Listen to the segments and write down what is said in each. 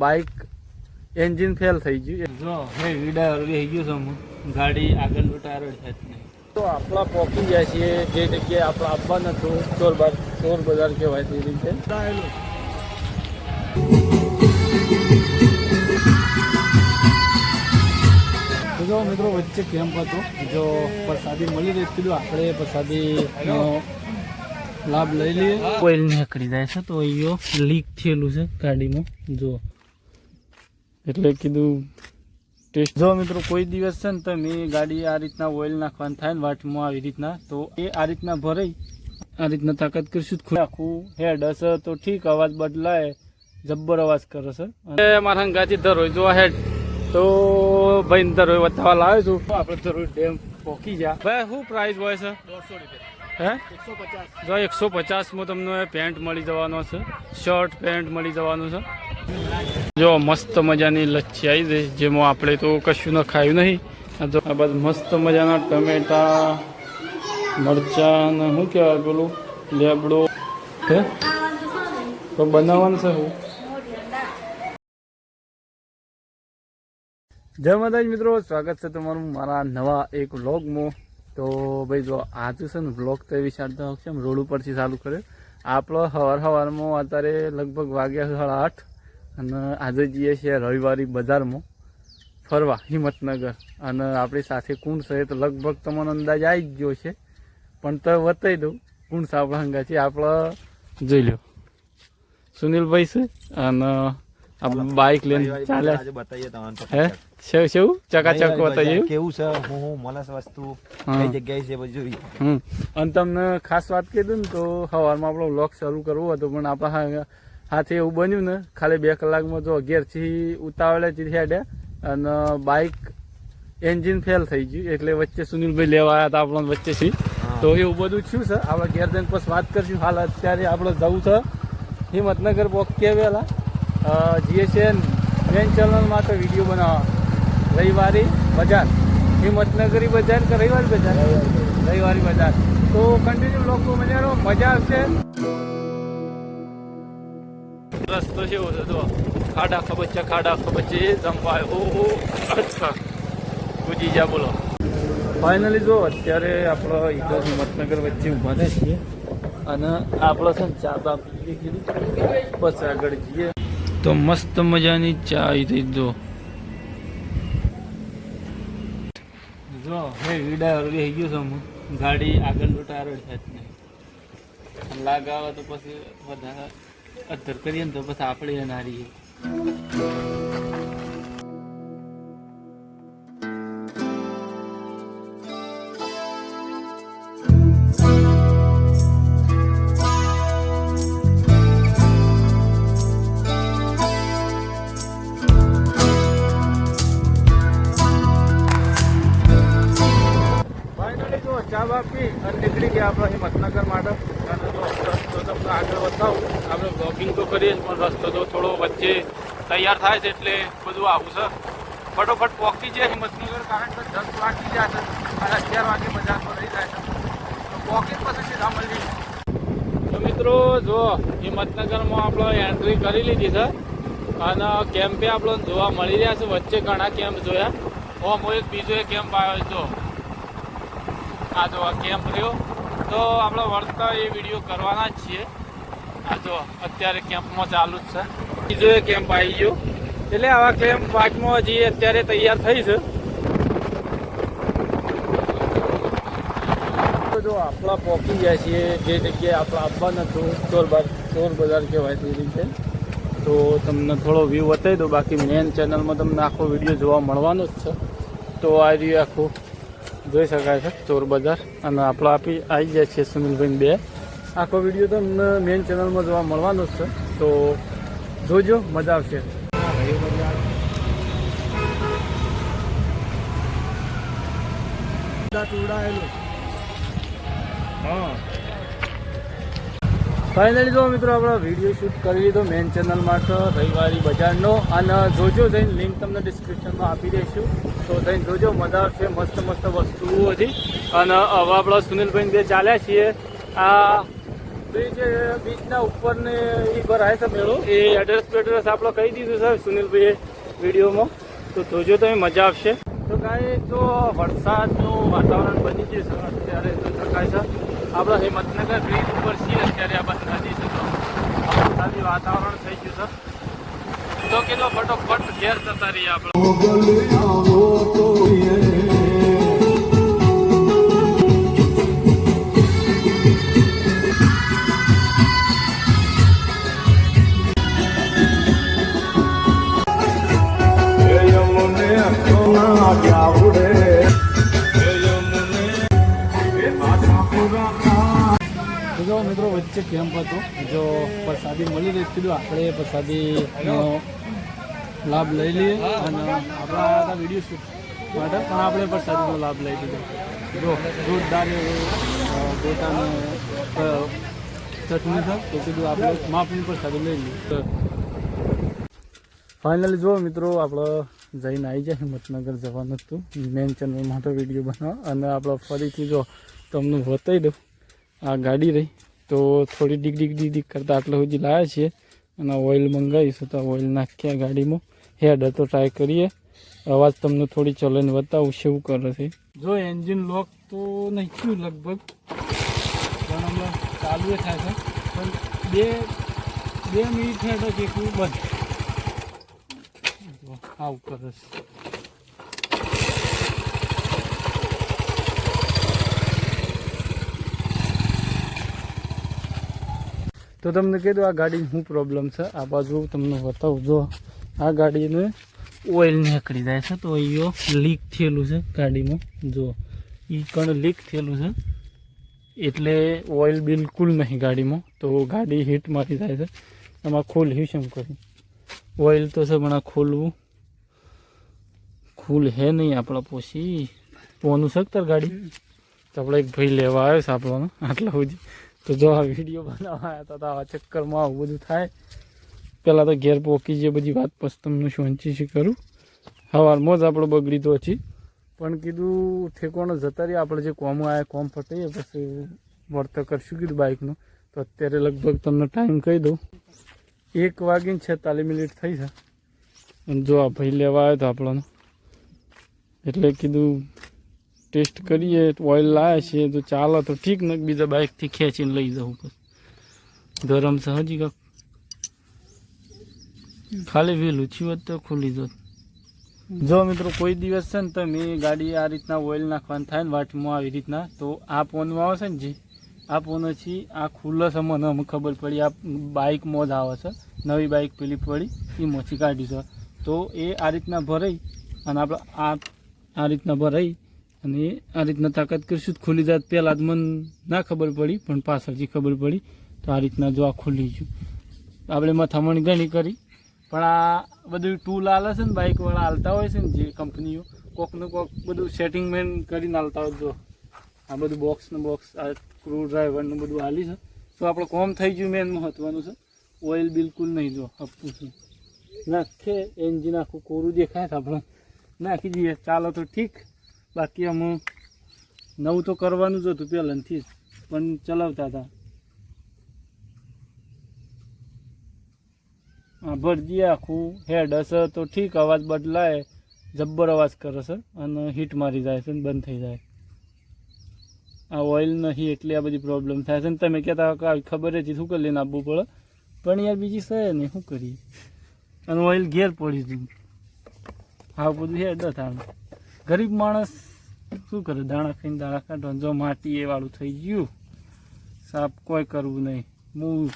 Bike engine fail થઈ ગયું. જો હે વિડા રહી ગયું છે, ગાડી આગળનું ટાયર છે જ નહીં. તો આપણા પહોંચી ગયા છીએ જે જગ્યાએ આપણે આવવાનું હતું, ચોર બજાર કહેવાય તે રીતે. જો મિત્રો વચ્ચે કેમ્પ હતો, જો પ્રસાદી મળી રહી, કીધું આપણે પ્રસાદીનો લાભ લઈ લઈએ. ઓઇલ નીકળી જાય છે તો અહીંયા લીક થયેલું છે ગાડીમાં, જો એટલે કીધું ટેસ્ટ. જો મિત્રો કોઈ દિવસ છે ને તમે ગાડી આ રીતના ઓઇલ નાખવાનું થાય ને વાટમાં આવી રીતના, તો એ આ રીતના ભરાઈ આ રીતના તાકાત કરશું, આખું હેડ હશે તો ઠીક, અવાજ બદલાય, જબ્બર અવાજ કરે છે. અને મારા હંગાથી ધરોઈ જો હેડ તો ભાઈ ધરોઈ વતાવા લાવ્યો છું. આપણે ધરોઈ ડેમ પહોંચી ગયા. ભાઈ શું પ્રાઇસ હોય છે? 200 રૂપિયા. હે 150. જો 150માં તમને પેન્ટ મળી જવાનો છે, શર્ટ પેન્ટ મળી જવાનું છે. જો મસ્ત મજાની લચ્છી આવી છે, જેમાં આપણે તો કશું ન ખાયું નહીં. જો આ બાજુ મસ્ત મજાના ટમેટા, મરચાં ને શું કહેવાય પેલું લેબડો હે તો બનાવવાનું છે. હું જય માતાજી મિત્રો, સ્વાગત છે તમારું મારા નવા એક વ્લોગમાં. તો ભાઈ જો આજે છે ને વ્લોગ તો એવી ચાલતા છે, રોડ ઉપરથી ચાલુ કર્યો. આપણો સવારમાં અત્યારે લગભગ વાગ્યા 8:30 અને આજે જઈએ છીએ રવિવારી બજારમાં ફરવા હિંમતનગર. અને આપણી સાથે કોણ છે તો લગભગ તમને અંદાજ આવી જ ગયો છે, પણ તો બતાવી દઉં કોણ છે આપણા હંગા છે. આપણે જોઈ લો સુનિલભાઈ છે અને આપણે બાઇક લઈને ચાલ્યા. હે શું ચકાચક બતાવીએ કેવું છે, હું મળે વસ્તુ કઈ જગ્યાએ છે બધું. અને તમને ખાસ વાત કીધું ને તો સવારમાં આપણો વ્લોગ શરૂ કરવો હતો, પણ આપણા હાથે એવું બન્યું ને ખાલી 2 કલાકમાં જો ઘેરથી ઉતાવળેથી હેડ્યા અને બાઇક એન્જિન ફેલ થઈ ગયું, એટલે વચ્ચે સુનિલભાઈ લેવા આવ્યા હતા આપણને વચ્ચેથી. તો એવું બધું થયું છે. આપણે ઘેર જઈને પછી વાત કરીશું. હાલ અત્યારે આપણે જવું છે હિંમતનગર પહોંચીએ વહેલા. જીએસએન મેન ચેનલમાં તો વિડીયો બનાવવા રવિવારી બજાર, હિંમતનગરી બજાર કે રવિવારી બજાર, રવિવારી બજાર. તો કન્ટિન્યુ લોકો મજા આવશે. રસ્તો છે એવો તો ખાડા ખબચ્ચે જંપાય. ઓહો અચ્છા ગુજી જા બોલો. ફાઇનલી જો અત્યારે આપણો ઈકો હિંમતનગર વચ્ચે ઊભા થાય છીએ અને આપણો છે ને ચા બા પીએ કીધું બસ આગળ જઈએ. તો મસ્ત મજાની ચા આવી થઈ. જો હે વિડા રહી ગયું છે, ગાડી આગળનું ટાયર છે જ નહીં. લાગ આવે તો પછી વધારે અધર કરીએ ને તો પછી આપણે નારીએ. ચા બાપી અને નીકળી ગયા આપણે હિંમતનગર માટે. અને રસ્તો તમને આગળ બતાવું. આપણે બ્લોગિંગ તો કરીએ જ, પણ રસ્તો તો થોડો વચ્ચે તૈયાર થાય છે, એટલે બધું આવું છે. ફટોફટ પહોંચી જાય હિંમતનગર, કારણ કે 10 વાગી જાય છે અને 11 વાગે બજારમાં રહી જાય છે. તો પહોંચી પછી સીધા મળી. તો મિત્રો જો હિંમતનગરમાં આપણે એન્ટ્રી કરી લીધી છે અને કેમ્પે આપણને જોવા મળી રહ્યા છે. વચ્ચે ઘણા કેમ્પ જોયા. હું એક બીજો એક કેમ્પ આવ્યો જો આ જો આ કેમ્પ રહ્યો. તો આપણે વળતા એ વિડીયો કરવાના જ છીએ. આ જો અત્યારે કેમ્પમાં ચાલુ જ છે. બીજો એ કેમ્પ આવી ગયો, એટલે આવા કેમ્પ 5મો હજી અત્યારે તૈયાર થઈ છે. જો આપણા પહોંચી ગયા છીએ જે જગ્યાએ આપણે આવવાનું હતું, ચોર બજાર કહેવાય તે રીતે. તો તમને થોડો વ્યૂ બતાવી દો. બાકી મેન ચેનલમાં તમને આખો વિડીયો જોવા મળવાનો જ છે. તો આ રહ્યું આખું જોઈ શકાય છે ચોર બજાર. અને આપણો આવી જાય છે સુનિલભાઈ 2. આખો વિડીયો તમને મેન ચેનલમાં જોવા મળવાનો જ છે, તો જોજો, મજા આવશે. હા ફાઇનલી જો મિત્રો આપણે વિડીયો શૂટ કરી લીધો મેન ચેનલ માટે રવિવારી બજારનો. અને જોજો જઈને લિંક તમને ડિસ્ક્રિપ્શનમાં આપી દઈશું, તો જઈને જોજો, મજા આવશે. મસ્ત મસ્ત વસ્તુઓ હતી. અને હવે આપણે સુનિલભાઈ 2 ચાલ્યા છીએ આ બીચના ઉપર ને એ ભરાય છે મેળો. એ એડ્રેસ આપણે કહી દીધું છે સુનિલભાઈએ વિડીયોમાં, તો જોજો તમે મજા આવશે. તો કાંઈ જો વરસાદનું વાતાવરણ બની ગયું છે અત્યારે તો શકાય છે. આપણે હિંમતનગર બ્રિજ ઉપર છીએ અત્યારે. આ બસ નદી છે તો વરસાદી વાતાવરણ થઈ ગયું છે. તો કેટલો ફટોફટ ઘેર જતા રહીએ આપણે. જો મિત્રો વચ્ચે કેમ્પ હતો, જો પ્રસાદી મળી રહી કીધું આપણે પ્રસાદીનો લાભ લઈ લઈએ. અને આપણા વિડીયો શૂટ માટે પણ આપણે પ્રસાદીનો લાભ લઈ લીધો. જો જોરદાર ગોટાનું ચટણી છે, તો કીધું આપણે માપની પ્રસાદી લઈ લઈએ. ફાઇનલી જો મિત્રો આપણે જઈને આવી જાય હિંમતનગર જવાનું હતું મેન ચેનલ માટે વિડીયો બનાવવા. અને આપણે ફરીથી જો તમને બતાવી દઉં, આ ગાડી રહી તો થોડી ડીક કરતાં આટલા સુધી લાવ્યા છીએ. અને ઓઇલ મંગાવીશું તો ઓઇલ નાખીએ ગાડીમાં. હેડ તો ટ્રાય કરીએ, અવાજ તમને થોડી ચલાવીને બતાવું શું કરે છે. જો એન્જિન લોક તો નહીં થયું લગભગ, પણ હમણાં ચાલુ થાય છે. પણ બે મિનિટ હેડ જ એકલું બંધ આવું કરે છે. તો તમને કીધું આ ગાડી શું પ્રોબ્લેમ છે. આ બાજુ તમને બતાવું, જો આ ગાડીને ઓઇલ નીકળી જાય છે તો અહીંયા લીક થયેલું છે ગાડીમાં. જો એ કણ લીક થયેલું છે એટલે ઓઇલ બિલકુલ નહીં ગાડીમાં, તો ગાડી હીટ મારી જાય છે. એમાં ખોલ્યું શું કર્યું, ઓઇલ તો છે પણ આ ખોલવું ખુલ હે નહીં આપણા પોસી પોનું શકતર ગાડી. તો આપણે એક ભાઈ લેવા આવ્યો છે આપણને આટલા સુધી. તો જો આ વિડીયો બનાવવા આવ્યા હતા તો આવા ચક્કરમાં આવું બધું થાય. પહેલાં તો ઘેર પોકી જે બધી વાત પછી તમને સોંચી કરું. સવારમાં જ આપણે બગડી તો હતી, પણ કીધું ઠેકોણો જતા રહીએ આપણે જે કોમ આવ્યા કોમ પટીએ પછી વર્તર કરશું કીધું બાઇકનું. તો અત્યારે લગભગ તમને ટાઈમ કહી દઉં, 1:46 થઈ છે. અને જો આ ભાઈ લેવા આવ્યો તો આપણને, એટલે કીધું ટેસ્ટ કરીએ. ઓઇલ લાવે છે તો ચાલે તો ઠીક, ને બીજા બાઇકથી ખેંચીને લઈ જવું પછી ગરમ છે હજી કાંક. ખાલી વહેલું થયું તો ખુલી જત. જો મિત્રો કોઈ દિવસ છે ને તમે ગાડી આ રીતના ઓઇલ નાખવાનું થાય ને વાટમાં આવી રીતના, તો આ પોનમાં આવે છે ને જે આ પોન છે આ ખુલ્લો છે. મને અમને ખબર પડી આ બાઇકમાં જ આવે છે, નવી બાઇક પેલી પડી એ મોછી કાઢી છે. તો એ આ રીતના ભરાઈ અને આપણે આ રીતના ભરાઈ અને આ રીતના તાકાત કરીશું જ ખુલી જાય. પહેલાં જ મને ના ખબર પડી પણ પાછળથી ખબર પડી. તો આ રીતના જો આ ખુલી ગયું. આપણે મથામણ ઘણી કરી, પણ આ બધું ટૂલ આલે છે ને બાઇકવાળા હાલતા હોય છે ને જે કંપનીઓ, કોકનું કોક બધું સેટિંગમેન કરીને હાલતા હોય. જો આ બધું બોક્સ આ સ્ક્રૂ ડ્રાઈવરનું બધું હાલી છે. તો આપણે કોમ થઈ ગયું. મેન મહત્વનું છે ઓઇલ બિલકુલ નહીં. જો આપવું છું નાખે એન્જિન આખું કોરું દેખાય છે, આપણે નાખી દઈએ ચાલો તો ઠીક. બાકી અમે નવું તો કરવાનું જ હતું પહેલાંથી જ, પણ ચલાવતા હતા. હા ભરી દઈએ આખું હેડ હશે તો ઠીક. અવાજ બદલાય, જબ્બર અવાજ કરે છે અને હીટ મારી જાય છે ને બંધ થઈ જાય. આ ઓઇલ નહીં એટલે આ બધી પ્રોબ્લેમ થાય છે. ને તમે કહેતા કે ખબર જ શું કરી લઈને આપવું પડે, પણ યાર બીજી છે નહીં શું કરીએ. અને ઓઇલ ઘેર પડી ગયું. હા બધું હેડ થાય. ગરીબ માણસ શું કરે, દાણા ખાઈને દાણા કાઢવાનું. જો માટી એ વાળું થઈ ગયું, સાફ કોઈ કરવું નહીં. હું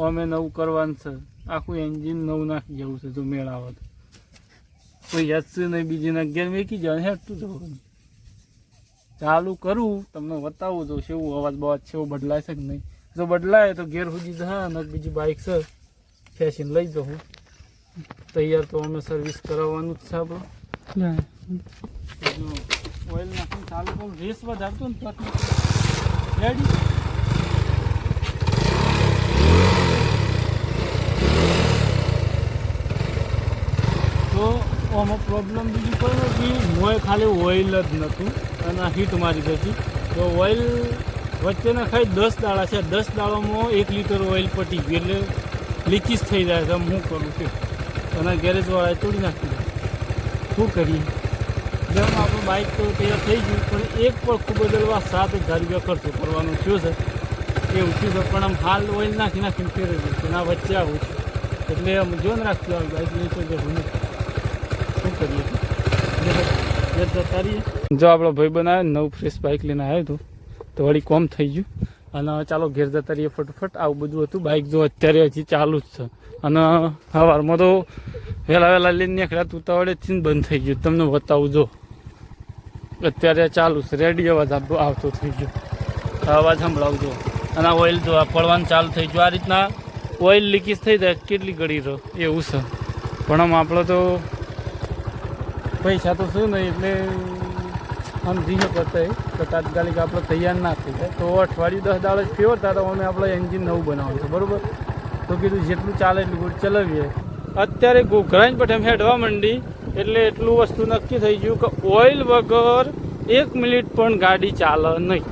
અમે નવું કરવાનું છે, આખું એન્જિન નવું નાખી જવું છે. જો મેળ આવે તો કોઈ હેચશે નહીં, બીજીના ઘેર મેકી જવાનું હેઠતું જવાનું. ચાલુ કરું તમને બતાવું તો કેવું અવાજ બવાજ છે બદલાય છે કે નહીં. જો બદલાય તો ઘેર સુધી હા ને બીજી બાઇક છે ખેંચીને લઈ જવું. તૈયાર તો અમે સર્વિસ કરાવવાનું જ છે આપણે. ઓઇલ નાખીને ચાલુ કરું, રેસ વધારતો ને રેડી. તો આમાં પ્રોબ્લેમ બીજું કોઈ નથી. મોય ખાલી ઓઇલ જ નહોતું અને હીટ મારી જતી. તો ઓઇલ વચ્ચેના ખાલી 10 દાડા છે. 10 દાડામાં 1 લીટર ઓઇલ પટી ગયું એટલે લીકેજ થઈ જાય છે. હું કરું છું અને ગેરેજવાળાએ તોડી નાખી દે. શું કરીએ? જેમ આપણું બાઇક તો તૈયાર થઈ ગયું, પણ એક પણ ખૂબ બદલવા 7,000 રૂપિયા ખર્ચો કરવાનો થયો છે. એ ઊંચું છે, પણ આમ હાલ ઓઇલ નાખીને ફેરવી દઉં છું. ના વચ્ચે આવું છું એટલે આમ જો ને રાખતું આવે બાઇક લઈ તો જવું નથી. શું કરીએ? જતા રહીએ. જો આપણો ભાઈ બનાવે નવું ફ્રેશ બાઇક લઈને આવ્યો હતો તો વળી કોમ થઈ ગયું અને ચાલો ઘેર જતા રહીએ ફટફટ. આવું બધું હતું. બાઇક જો અત્યારે હજી ચાલુ જ છે અને સવારમાં તો વહેલા લઈને નીકળ્યા તું તવડેથી બંધ થઈ ગયું. તમને બતાવું જો અત્યારે ચાલુ છે. રેડી અવાજ આવતો થઈ ગયો. અવાજ સંભળાવજો. અને આ ઓઇલ જો આ પડવાનું ચાલુ થઈ ગયું. આ રીતના ઓઇલ લીકેજ થઈ જાય કેટલી ઘડી રહો એવું છે. પણ આમ આપણે તો પૈસા તો શું નહીં એટલે સમજી શકો તો તાત્કાલિક આપણે તૈયાર ના થઈ જાય તો અઠવાડિયું 10 દાડા જ ફેરતા તો અમે આપણે એન્જિન નવું બનાવ્યું છે બરાબર. તો કીધું જેટલું ચાલે એટલું ગુડ ચલાવીએ. અત્યારે ઘોઘરાઈને પછી અમે હેડવા માંડી એટલે એટલું વસ્તુ નક્કી થઈ ગયું કે ઓઇલ વગર 1 મિનિટ પણ ગાડી ચાલે નહીં.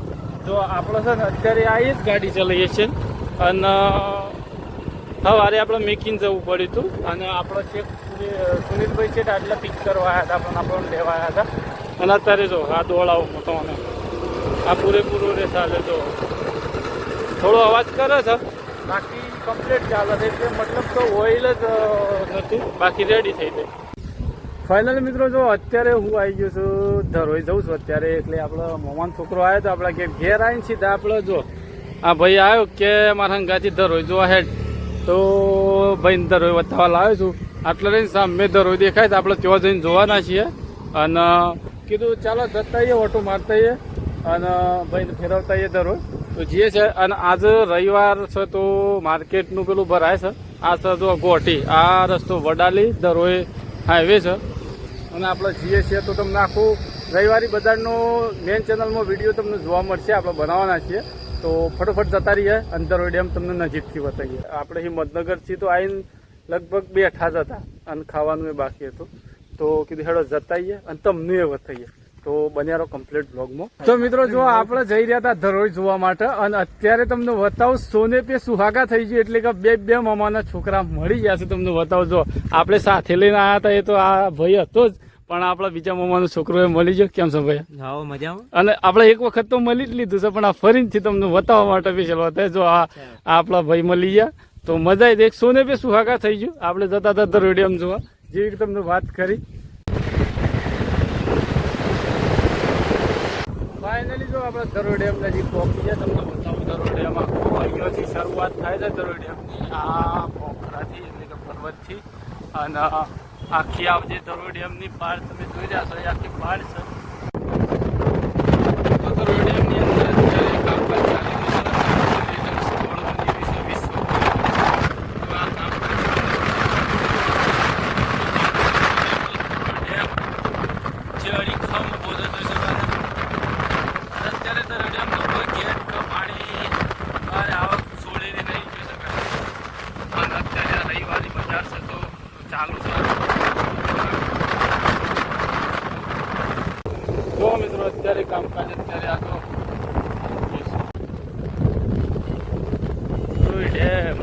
જો આપણે છે ને અત્યારે આ જ ગાડી ચલાવીએ છીએ અને સવારે આપણે મેકિંગ જવું પડ્યું હતું અને આપણો ચેક સુનિલભાઈ છે આટલા પિક કરવા આવ્યા હતા પણ આપણને લેવા આવ્યા હતા. અને અત્યારે જો આ દોડાવો મોટો અને આ પૂરેપૂરો રે ચાલે તો થોડો અવાજ કરે છે બાકી કમ્પ્લીટ ચાલે છે એટલે મતલબ તો ઓઇલ જ નથી બાકી રેડી થઈ જાય. ફાઇનલી મિત્રો જો અત્યારે હું આવી ગયો છું ધરોઈ જઉં છું અત્યારે એટલે આપણો મોમાન છોકરો આવ્યો તો આપણા ઘેર આવીને સીધા આપણે જો આ ભાઈ આવ્યો કે મારા હંગાથી ધરોઈ જોવા હેડ તો ભાઈને ધરોઈ બતાવવા લાવ્યો છું. આટલે રહીને સામે ધરોઈ દેખાય તો આપણે ત્યાં જઈને જોવાના છીએ અને કીધું ચાલો જતા આવીએ ઓટો મારતા આવીએ અને ભાઈને ફેરવતા આવીએ ધરોઈ તો જઈએ છે. અને આજે રવિવાર છે તો માર્કેટનું પેલું ભરાય છે. આ છે જો ગોઠી આ રસ્તો વડાલી ધરોઈ હાઈવે છે અને આપણે જઈએ છીએ તો તમને આખું રવિવારી બજારનો મેઇન ચેનલમાં વિડીયો તમને જોવા મળશે. આપણે બનાવવાના છીએ તો ફટોફટ જતા રહીએ. અને ધરોઈ ડેમ તમને નજીકથી બતાવીએ. આપણે હિંમતનગરથી તો આવીને લગભગ બેઠા જ હતા અને ખાવાનું એ બાકી હતું તો કીધું હેડો જતા આવીએ અને તમને એ બતાવીએ. તો બન્યા કમ્પ્લીટ બ્લોગમાં. તો મિત્રો જો આપણે જઈ રહ્યા હતા ધરોઈ જોવા માટે અને અત્યારે તમને બતાવું સોને પે સુહાગા થઈ ગયું એટલે કે બે મામાના છોકરા મળી ગયા છે. તમને બતાવજો આપણે સાથે લઈને આવ્યા હતા એ તો આ ભાઈ હતો જ પણ આપણા બીજા મામાનો છોકરો એ મળી ગયો. કેમ છો ભાઈ? હા મજામાં. અને આપણે એક વખત તો મળી જ લીધું છે પણ આ ફરીથી તમને બતાવવા માટે સ્પેશિયલ બતાવે. જો આ આપણા ભાઈ મળી ગયા તો મજા આવી. એક સોને પે સુહાગા થઈ ગયું. આપણે જતા હતા ધરોઈ ડેમ જોવા જેવી તમને વાત કરી. ફાઇનલી જો આપણે ધરોઈ ડેમ નજીક પહોંચી જાય તમને બતાવું. ધરોઈ ડેમ આખો અહીંયાથી શરૂઆત થાય છે ધરોઈ ડેમની આ પોખરાથી એટલે કે પર્વતથી અને આખી આ જે ધરોઈ ડેમની પાર તમે જોઈ રહ્યા છો એ આખી પાર છે. તો ધરોઈ ડેમની અંદર અત્યારે કામકાજ ચાલી રહ્યું છે. જે અડીખમ બોધો જોઈ શકાય. અત્યારે તો રેડિયમનો કોઈ ગેટ કે પાણી બહાર આવક છોડીને નહીં જોઈ શકાય. અને અત્યારે આ રવિવારી બજાર છે તો ચાલુ છે. જો મિત્રો અત્યારે કામકાજ અત્યારે આ તો ધરોઈ ડેમ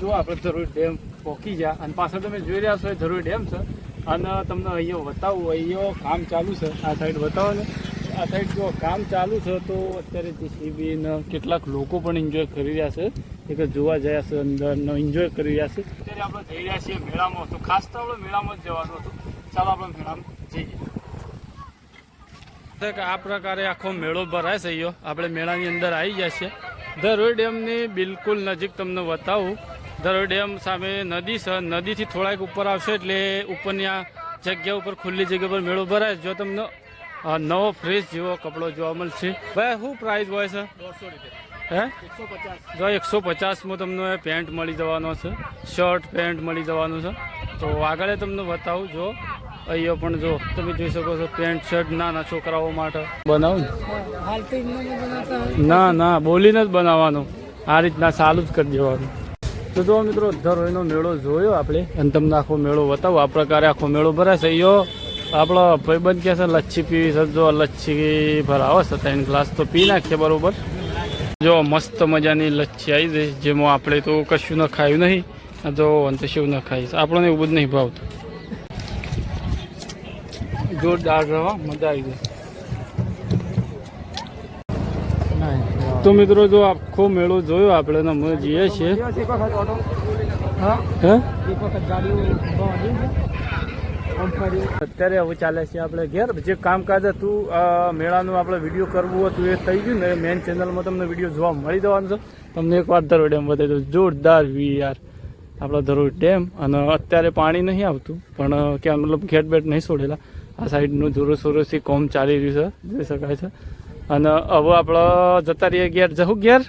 જો આપણે ધરોઈ ડેમ પહોંચી ગયા અને પાછળ તમે જોઈ રહ્યા છો એ ધરોઈ ડેમ છે. અને તમને અહીંયા બતાવું અહીંયા કામ ચાલુ છે. આ સાઈડ બતાવો ને આ સાઈડ જો કામ ચાલુ છે તો અત્યારે જેસીબીને કેટલાક લોકો પણ એન્જોય કરી રહ્યા છે. એક જોવા ગયા છે અંદરનો એન્જોય કરી રહ્યા છે. અત્યારે આપણે જઈ રહ્યા છીએ મેળામાં તો ખાસ તો આપણે મેળામાં જ જવાનું હતું. ચાલો આપણે મેળામાં જઈએ. આ પ્રકારે આખો મેળો ભરાય છે. અહીંયા આપણે મેળાની અંદર આવી ગયા છીએ. ધરોઈ ડેમની બિલકુલ નજીક તમને બતાવું. ધરોઈ ડેમ સામે નદી છે. નદીથી થોડાક ઉપર આવશે એટલે ઉપરની આ જગ્યા ઉપર ખુલ્લી જગ્યા પર મેળો ભરાય. જો તમને નવો ફ્રેશ જેવો કપડો જોવા મળશે. ભાઈ શું પ્રાઇસ હોય છે? 150 રૂપિયા. હે 150. જો 150માં તમને પેન્ટ મળી જવાનો છે. શર્ટ પેન્ટ મળી જવાનું છે. તો આગળ તમને બતાવું. જો અહીંયા પણ જો તમે જોઈ શકો છો પેન્ટ શર્ટ નાના છોકરાઓ માટે બનાવું. ના બોલીને જ બનાવવાનું. આ રીતના ચાલુ જ કરી દેવાનું. તો જો મિત્રો ધરોઈનો મેળો જોયો આપણે અને તમને આખો મેળો બતાવો. આ પ્રકારે આખો મેળો ભરાય છે. અહીંયા આપણો ભાઈબંધ કહે છે લચ્છી પીવી છે. જો લચ્છી ભરાવો છે 3 ગ્લાસ તો પી નાખીએ બરોબર. જો મસ્ત મજાની લચ્છી આવી છે, જેમાં આપણે તો કશું ન ખાયું નહીં. આ તો અંતશિવ ન ખાઈશ, આપણને એવું બધું નહીં ભાવતું. જોરદાર રવા, મજા આવી ગઈ. તો મિત્રો જો આખો મેળો જોયો આપણે, અમે જઈએ છીએ. અત્યારે હવે ચાલે છે આપણે ઘેર. જે કામકાજ હતું મેળાનું આપણે વિડીયો કરવું હતું એ થઈ ગયું ને. મેન ચેનલમાં તમને વિડીયો જોવા મળી જવાનું છે. તમને એકવાર ધરોઈ ડેમ બતાવી દઉં. જોરદાર વ્યૂ યાર આપણા ધરોઈ ડેમ. અને અત્યારે પાણી નહીં આવતું, પણ ક્યાં મતલબ ઘેટ બેટ નહીં છોડેલા. આ સાઈડનું જોરથી કોમ ચાલી રહ્યું છે, જોઈ શકાય છે. અને હવે આપણે જતા રહીએ ઘેર. જવું ઘેર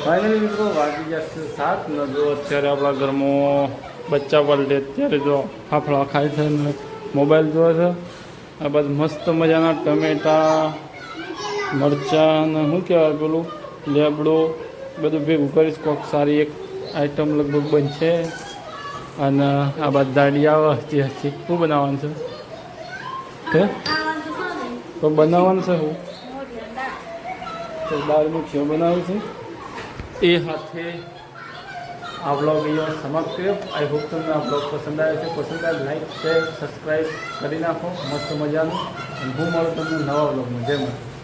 ફાઇનલી મિત્રો વાગી ગયા છે 7 ને. જો અત્યારે આપણા ઘરમાં બચ્ચા પલટે અત્યારે જો ફાફડા ખાય છે ને મોબાઈલ જોવે છે. આ બાજુ મસ્ત મજાના ટમેટા, મરચાં ને શું કહેવાય પેલું લેબડો બધું ભેગું કરીશ. કોક સારી એક આઈટમ લગભગ બનશે. અને આ બાદ દાડી આવે ત્યાંથી શું બનાવવાનું છે? તો બનાવવાનું છે હું તો દાળનું ખીર બનાવું છું. એ સાથે આ બ્લોગ અહીંયા સમાપ્ત કર્યો. આઈ હોપ તમને આ બ્લોગ પસંદ આવ્યો છે. પસંદ આવે લાઈક, શેર, સબસ્ક્રાઈબ કરી નાખો મસ્ત મજાનું. અને હું મળું તમને નવા બ્લોગમાં. જય માતા.